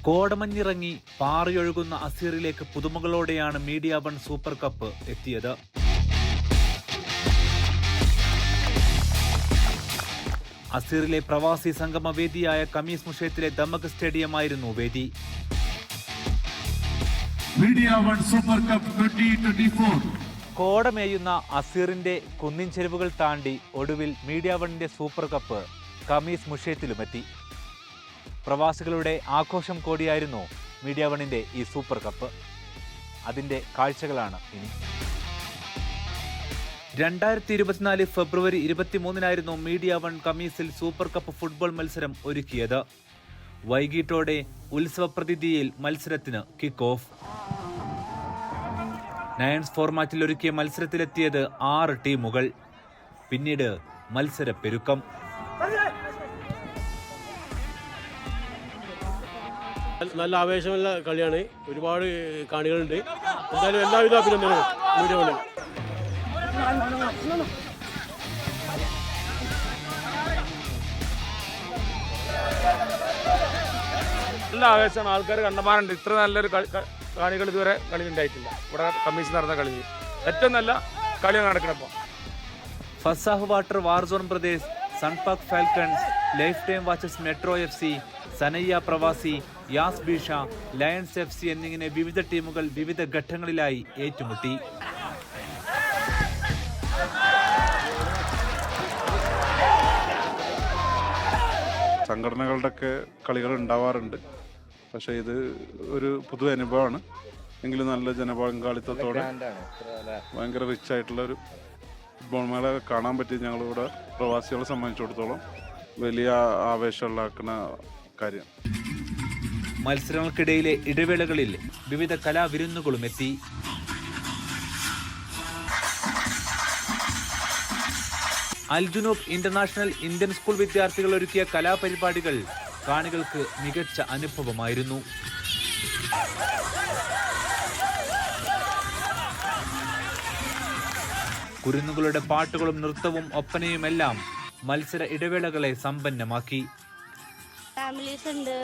കോടമഞ്ഞിറങ്ങി പാറിയൊഴുകുന്ന അസീറിലേക്ക് പുതുമകളോടെയാണ് media one super cup എത്തിയത്. അസീറിലെ പ്രവാസി സംഗമ വേദിയായ കമീസ് മുഷയത്തിലെ ദമക് സ്റ്റേഡിയമായിരുന്നു വേദി. മീഡിയ വൺ സൂപ്പർ കപ്പ് 2024 കോടമേയുന്ന അസീറിന്റെ കുന്നിൻ ചെരുവുകൾ താണ്ടി ഒടുവിൽ മീഡിയ വണ്ണിന്റെ സൂപ്പർ കപ്പ് കമീസ് മുഷയത്തിലുമെത്തി. പ്രവാസികളുടെ ആഘോഷം കൂടിയായിരുന്നു മീഡിയ വണ്ണിന്റെ ഈ സൂപ്പർ കപ്പ്. അതിന്റെ കാഴ്ചകളാണ് ഇനി. 2024 ഫെബ്രുവരി 23-നായിരുന്നു മീഡിയ വൺ കമീസിൽ സൂപ്പർ കപ്പ് ഫുട്ബോൾ മത്സരം ഒരുക്കിയത്. വൈകിട്ടോടെ ഉത്സവപ്രതീതിയിൽ മത്സരത്തിന് കിക്ക് ഓഫ്. നയൻസ് ഫോർമാറ്റിൽ ഒരുക്കിയ മത്സരത്തിലെത്തിയത് 6 ടീമുകൾ. പിന്നീട് മത്സരപ്പെരുക്കം. നല്ല ആവേശമുള്ള കളിയാണ്. ഒരുപാട് കാണികളുണ്ട്. എന്തായാലും എല്ലാവിധ അഭിനന്ദനവും മീഡിയ വണ്ണിന്. നല്ല ആവേശമാണ്. ആൾക്കാർ കണ്ടമാനുണ്ട്. ഇത്ര നല്ലൊരു കാണികൾ ഇതുവരെ കളി ഉണ്ടായിട്ടില്ല. ഇവിടെ കമ്മീഷൻ നടന്ന കളി ഏറ്റവും നല്ല കളിയാണ് നടക്കണപ്പോൾ. Fasah Water Warzone Brothers, Sunpak Falcons, Life Time Watches Metro FC, Sanaiyah Pravasi, Yas ബീഷ, lions FC എന്നിങ്ങനെ വിവിധ ടീമുകൾ വിവിധ ഘട്ടങ്ങളിലായി ഏറ്റുമുട്ടി. സംഘടനകളുടെയൊക്കെ കളികൾ ഉണ്ടാവാറുണ്ട്. പക്ഷേ ഇത് ഒരു പുതു അനുഭവമാണ്. എങ്കിലും നല്ല ജനപങ്കാളിത്തത്തോടെ ഭയങ്കര റിച്ച് ആയിട്ടുള്ള ഒരു ഫുട്ബോൾ മേള കാണാൻ പറ്റി. ഞങ്ങളിവിടെ പ്രവാസികളെ സംബന്ധിച്ചിടത്തോളം വലിയ ആവേശമുണ്ടാക്കുന്ന കാര്യം. മത്സരങ്ങൾക്കിടയിലെ ഇടവേളകളിൽ വിവിധ കലാവിരുന്നുകളും എത്തി. അൽജുനൂബ് ഇന്റർനാഷണൽ ഇന്ത്യൻ സ്കൂൾ വിദ്യാർത്ഥികൾ ഒരുക്കിയ കലാപരിപാടികൾ കാണികൾക്ക് മികച്ച അനുഭവമായിരുന്നു. കുരുന്നുകളുടെ പാട്ടുകളും നൃത്തവും ഒപ്പനയുമെല്ലാം മത്സര ഇടവേളകളെ സമ്പന്നമാക്കി. ഫാമിലീസ് ഉണ്ട്,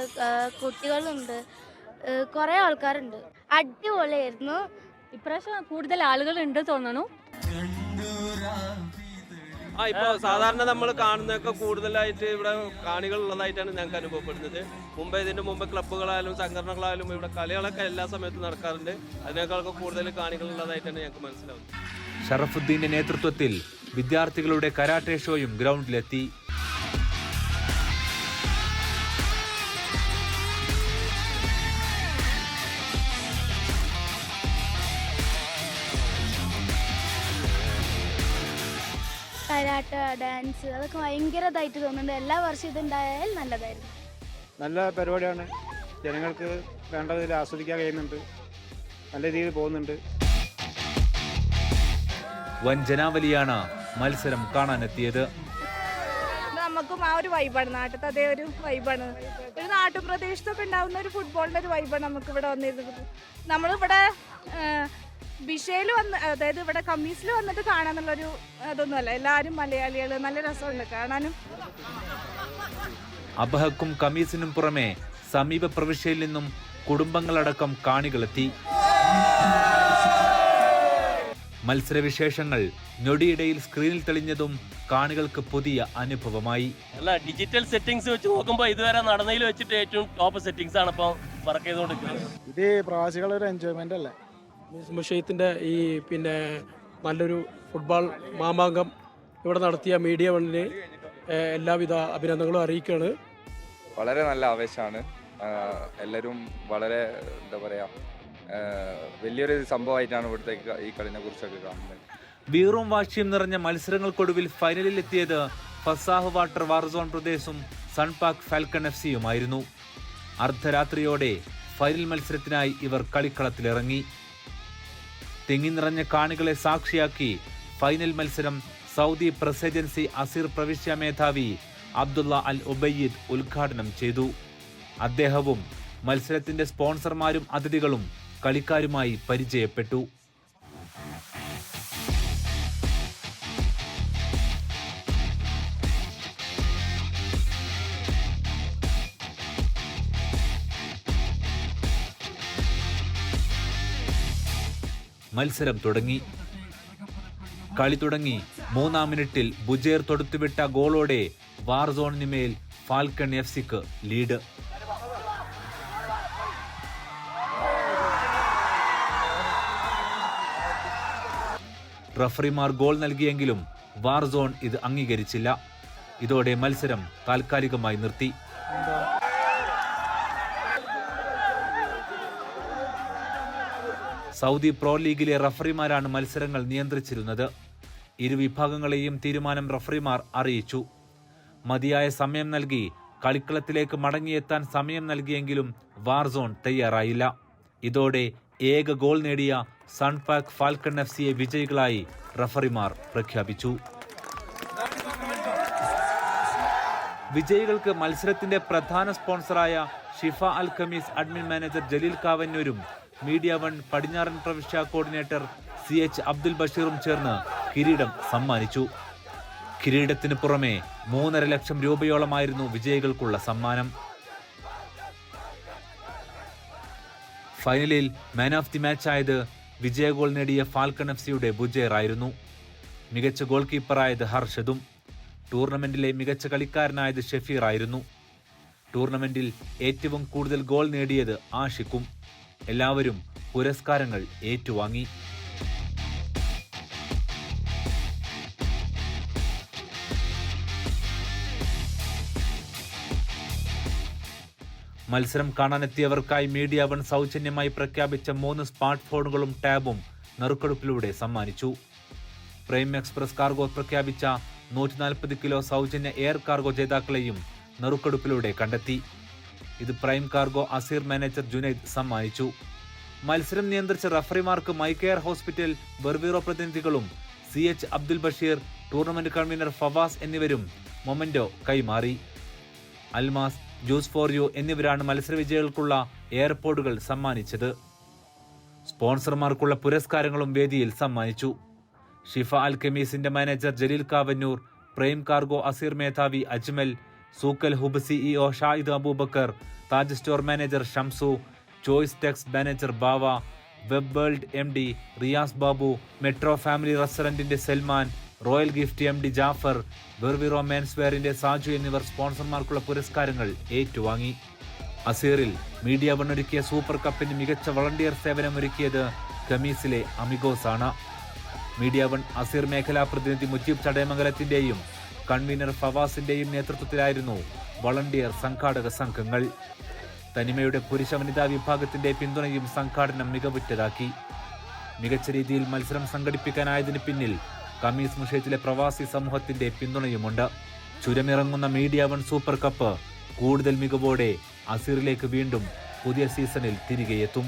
കുട്ടികളുണ്ട്, കുറെ ആൾക്കാരുണ്ട്. അടിപൊളിയായിരുന്നു. ഇപ്രാവശ്യം കൂടുതൽ ആളുകളുണ്ട് തോന്നുന്നു. ഇപ്പോൾ സാധാരണ നമ്മൾ കാണുന്നതൊക്കെ കൂടുതലായിട്ട് ഇവിടെ കാണികൾ ഉള്ളതായിട്ടാണ് ഞങ്ങൾക്ക് അനുഭവപ്പെടുന്നത്. ഇതിൻ്റെ മുമ്പ് ക്ലബ്ബുകളായാലും സംഘടനകളായാലും ഇവിടെ കളികളൊക്കെ എല്ലാ സമയത്തും നടക്കാറുണ്ട്. അതിനേക്കാളൊക്കെ കൂടുതൽ കാണികൾ ഉള്ളതായിട്ടാണ് ഞങ്ങൾക്ക് മനസ്സിലാവുന്നത്. ഷറഫുദ്ദീന്റെ നേതൃത്വത്തിൽ വിദ്യാർത്ഥികളുടെ കരാട്ടെ ഷോയും ഗ്രൗണ്ടിലെത്തി. കരാട്ട, ഡാൻസ്, അതൊക്കെ ഭയങ്കര ഇതായിട്ട് തോന്നുന്നുണ്ട്. എല്ലാ വർഷവും ഇതുണ്ടായാൽ നല്ലതായിരുന്നു. നല്ല പരിപാടിയാണ്. ജനങ്ങൾക്ക് വേണ്ടതിൽ ആസ്വദിക്കാൻ കഴിയുന്നുണ്ട്. നല്ല രീതിയിൽ പോകുന്നുണ്ട്. വൻ ജനാവലിയാണ് മത്സരം കാണാനെത്തിയത്. നമുക്കും ആ ഒരു വൈബാണ്, നാട്ടിലത്തെ അതേ ഒരു വൈബാണ്. ഒരു നാട്ടുപ്രദേശത്തൊക്കെ ഉണ്ടാവുന്ന ഒരു ഫുട്ബോളിൻ്റെ ഒരു വൈബാണ് നമുക്ക് ഇവിടെ വന്നിരുന്നത്. നമ്മളിവിടെ ബിഷയിൽ വന്ന്, അതായത് ഇവിടെ കമ്മീസിൽ വന്നിട്ട് കാണാന്നുള്ളൊരു അതൊന്നുമല്ല. എല്ലാവരും മലയാളികൾ, നല്ല രസമുണ്ട് കാണാനും. അബഹക്കും കമീസിനും പുറമെ സമീപ പ്രവിശ്യയിൽ നിന്നും കുടുംബങ്ങളടക്കം കാണികളെത്തി. മത്സരവിശേഷങ്ങൾ ഞൊടിയിടയിൽ സ്ക്രീനിൽ തെളിഞ്ഞതും കാണികൾക്ക് പുതിയ അനുഭവമായി. അല്ല, ഡിജിറ്റൽ സെറ്റിംഗ്സ് വെച്ച് നോക്കുമ്പോൾ ഇതുവരെ നടന്നതിൽ വെച്ചിട്ട് ഏറ്റവും ടോപ്പ് സെറ്റിംഗ്സ് ആണ് ഇപ്പോൾ വർക്ക് ചെയ്തുകൊണ്ടിരിക്കുന്നത്. ഇത് പ്രവാസികളുടെ ഒരു എൻജോയ്മെന്റ് അല്ലേ. മുഷയത്തിൻ്റെ ഈ നല്ലൊരു ഫുട്ബോൾ മാമാങ്കം ഇവിടെ നടത്തിയ മീഡിയ വണ്ണിന് എല്ലാവിധ അഭിനന്ദനങ്ങളും അറിയിക്കുകയാണ്. വളരെ നല്ല ആവേശമാണ്. എല്ലാവരും വളരെ എന്താ പറയുക, വലിയൊരു സംഭവമായിട്ടാണ് ഇവിടുത്തെ ഈ കളിനെ കുറിച്ചൊക്കെ കാണുന്നത്. വീറും വാശിയും നിറഞ്ഞ മത്സരങ്ങൾക്കൊടുവിൽ ഫൈനലിൽ എത്തിയത് ഫസാഹ് വാട്ടർ വാർസോൺ പ്രദേശും സൺപാക് ഫാൽക്കൺ FCയുമായിരുന്നു. അർദ്ധരാത്രിയോടെ ഫൈനൽ മത്സരത്തിനായി ഇവർ കളിക്കളത്തിലിറങ്ങി. തിങ്ങി നിറഞ്ഞ കാണികളെ സാക്ഷിയാക്കി ഫൈനൽ മത്സരം സൗദി പ്രസ് ഏജൻസി അസീർ പ്രവിശ്യ മേധാവി അബ്ദുള്ള അൽ ഉബയ്യിദ് ഉദ്ഘാടനം ചെയ്തു. അദ്ദേഹവും മത്സരത്തിന്റെ സ്പോൺസർമാരും അതിഥികളും കളിക്കാരുമായി പരിചയപ്പെട്ടു. മത്സരം തുടങ്ങി. കളി തുടങ്ങി 3-ാം മിനിറ്റിൽ ബുജേർ തൊടുത്തുവിട്ട ഗോളോടെ വാർസോണിന് മേൽ ഫാൽക്കൺ FC-ക്ക് ലീഡ്. റഫറിമാർ ഗോൾ നൽകിയെങ്കിലും വാർസോൺ ഇത് അംഗീകരിച്ചില്ല. ഇതോടെ മത്സരം താൽക്കാലികമായി നിർത്തി. സൗദി പ്രോ ലീഗിലെ റഫറിമാരാണ് മത്സരങ്ങൾ നിയന്ത്രിച്ചിരുന്നത്. ഇരുവിഭാഗങ്ങളെയും തീരുമാനം റഫറിമാർ അറിയിച്ചു. മതിയായ സമയം നൽകി കളിക്കളത്തിലേക്ക് മടങ്ങിയെത്താൻ സമയം നൽകിയെങ്കിലും വാർസോൺ തയ്യാറായില്ല. ഇതോടെ ഏക ഗോൾ നേടിയ സൺപാക്ക് ഫാൽക്കൺ FC-യെ വിജയികളായി റഫറിമാർ പ്രഖ്യാപിച്ചു. വിജയികൾക്ക് മത്സരത്തിന്റെ പ്രധാന സ്പോൺസറായ Shifa Al Khamis admin manager Jaleel കാവന്നൂരും മീഡിയ വൺ പടിഞ്ഞാറൻ പ്രവിശ്യ കോർഡിനേറ്റർ CH അബ്ദുൽ ബഷീറും ചേർന്ന് കിരീടം സമ്മാനിച്ചു. കിരീടത്തിന് പുറമെ 3.5 ലക്ഷം രൂപയോളമായിരുന്നു വിജയികൾക്കുള്ള സമ്മാനം. ഫൈനലിൽ മാൻ ഓഫ് ദി മാച്ച് ആയത് വിജയ ഗോൾ നേടിയ ഫാൽക്കൺ FC-യുടെ ബുജേർ ആയിരുന്നു. മികച്ച ഗോൾ കീപ്പറായത് ഹർഷദും. ടൂർണമെന്റിലെ മികച്ച കളിക്കാരനായത് ഷെഫീർ ആയിരുന്നു. ടൂർണമെന്റിൽ ഏറ്റവും കൂടുതൽ ഗോൾ നേടിയത് ആഷിഖും. എല്ലാവരും പുരസ്കാരങ്ങൾ ഏറ്റുവാങ്ങി. മത്സരം കാണാനെത്തിയവർക്കായി മീഡിയ വൺ സൗജന്യമായി പ്രഖ്യാപിച്ച 3 സ്മാർട്ട് ഫോണുകളും ടാബും നറുക്കെടുപ്പിലൂടെ സമ്മാനിച്ചു. പ്രൈം എക്സ്പ്രസ് കാർഗോ പ്രഖ്യാപിച്ച 140 കിലോ സൗജന്യ എയർ കാർഗോ ജേതാക്കളെയും നറുക്കെടുപ്പിലൂടെ കണ്ടെത്തി. ഇത് prime cargo Aseer manager Junaid സമ്മാനിച്ചു. മത്സരം നിയന്ത്രിച്ച റഫറിമാർക്ക് മൈക്കെയർ ഹോസ്പിറ്റൽ ബെർവീറോ പ്രതിനിധികളും CH Abdul Basheer, tournament convener Fawaz എന്നിവരും മൊമെന്റോ കൈമാറി. അൽമാസ്, ജ്യൂസ് ഫോർ യു എന്നിവരാണ് മത്സരവിജയികൾക്കുള്ള എയർപോർട്ടുകൾ സമ്മാനിച്ചത്. സ്പോൺസർമാർക്കുള്ള പുരസ്കാരങ്ങളും വേദിയിൽ സമ്മാനിച്ചു. ഷിഫ അൽ ഖമീസിന്റെ manager Jaleel Kavannur, Prime cargo Aseer മേധാവി അജ്മൽ, സൂക്കൽ Hub CEO Shahid Abubakar, Taj Store manager Shamsu, Choice Tex manager Bava, Web World MD Riyas Babu, Metro Family റെസ്റ്റോറന്റിന്റെ Salman, Royal Gift MD Jaffar, Berviro men's വെയറിന്റെ സാജു എന്നിവർ സ്പോൺസർമാർക്കുള്ള പുരസ്കാരങ്ങൾ ഏറ്റുവാങ്ങി. അസീറിൽ മീഡിയ വൺ ഒരുക്കിയ സൂപ്പർ കപ്പിന് മികച്ച വളണ്ടിയർ സേവനമൊരുക്കിയത് ഖമീസിലെ അമിഗോസ് ആണ്. മീഡിയ വൺ അസീർ മേഖലാ പ്രതിനിധി മുജീബ് ചടയമംഗലത്തിന്റെയും കൺവീനർ ഫവാസിന്റെയും നേതൃത്വത്തിലായിരുന്നു വളണ്ടിയർ സംഘാടക സംഘങ്ങൾ. തനിമയുടെ പുരുഷ വനിതാ വിഭാഗത്തിന്റെ പിന്തുണയും സംഘാടനം മികവുറ്റതാക്കി. മികച്ച രീതിയിൽ മത്സരം സംഘടിപ്പിക്കാനായതിന് പിന്നിൽ ഖമീസ് മുഷേത്തിലെ പ്രവാസി സമൂഹത്തിന്റെ പിന്തുണയുമുണ്ട്. ചുരമിറങ്ങുന്ന മീഡിയ വൺ സൂപ്പർ കപ്പ് കൂടുതൽ മികവോടെ അസീറിലേക്ക് വീണ്ടും പുതിയ സീസണിൽ തിരികെയെത്തും.